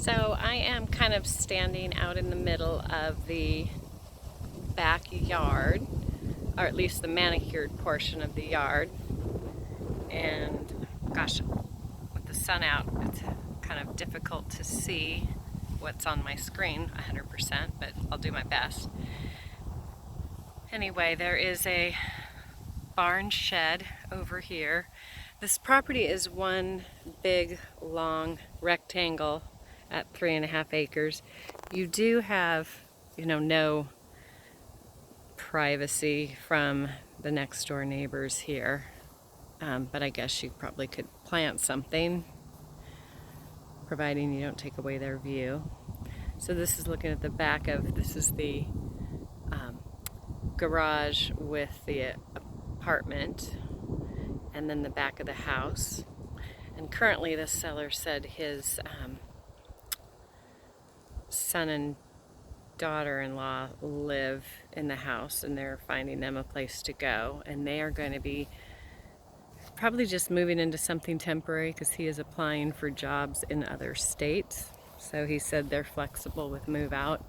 So I am kind of standing out in the middle of the backyard, or at least the manicured portion of the yard. And gosh, with the sun out, it's kind of difficult to see what's on my screen 100%, but I'll do my best. Anyway, there is a barn shed over here. This property is one big, long rectangle at 3.5 acres. You do have, no privacy from the next door neighbors here. But I guess you probably could plant something, providing you don't take away their view. So this is looking at the back of, this is the garage with the apartment, and then the back of the house. And currently the seller said his son and daughter-in-law live in the house, and they're finding them a place to go, and they are going to be probably just moving into something temporary because he is applying for jobs in other states. So he said they're flexible with move out.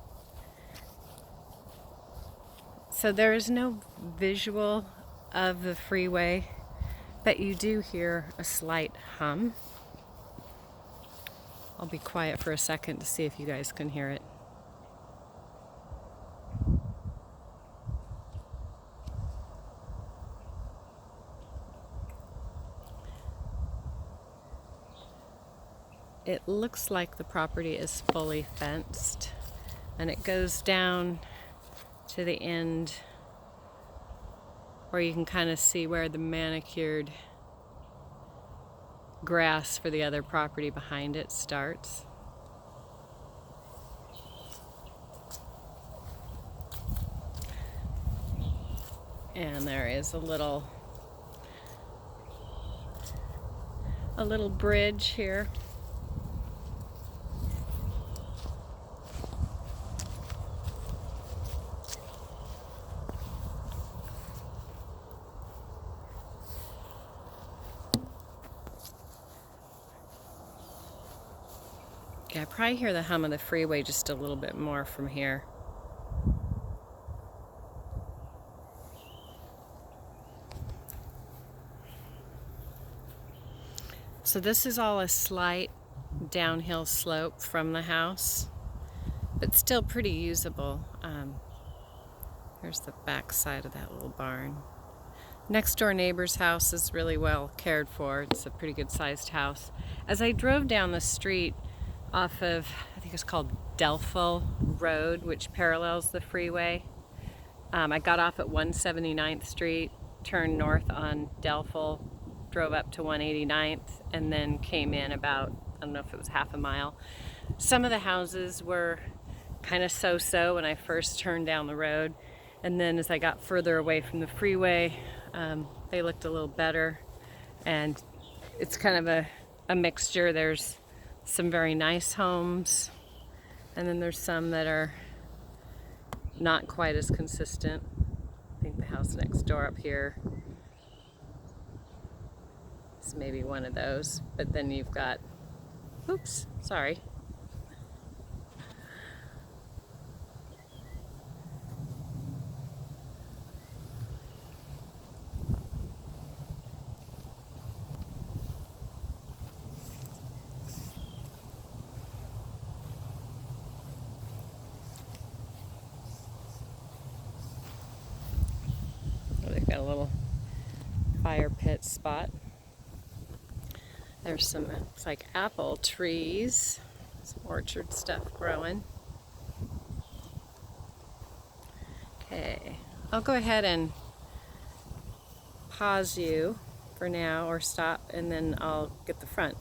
So there is no visual of the freeway, but you do hear a slight hum. I'll be quiet for a second to see if you guys can hear it. It looks like the property is fully fenced, and it goes down to the end where you can kind of see where the manicured grass for the other property behind it starts. And there is a little bridge here. Yeah, I probably hear the hum of the freeway just a little bit more from here. So this is all a slight downhill slope from the house, but still pretty usable. Here's the back side of that little barn. Next door neighbor's house is really well cared for. It's a pretty good sized house. As I drove down the street off of, I think it's called Delphil Road, which parallels the freeway, I got off at 179th Street, turned north on Delphil, drove up to 189th, and then came in about, I don't know if it was half a mile. Some of the houses were kind of so-so when I first turned down the road, and then as I got further away from the freeway, they looked a little better. And it's kind of a mixture. There's some very nice homes, and then there's some that are not quite as consistent. I think the house next door up here is maybe one of those, but then you've got, oops, sorry. They've got a little fire pit spot. There's some, it's like apple trees, some orchard stuff growing. Okay, I'll go ahead and pause you for now, or stop, and then I'll get the front.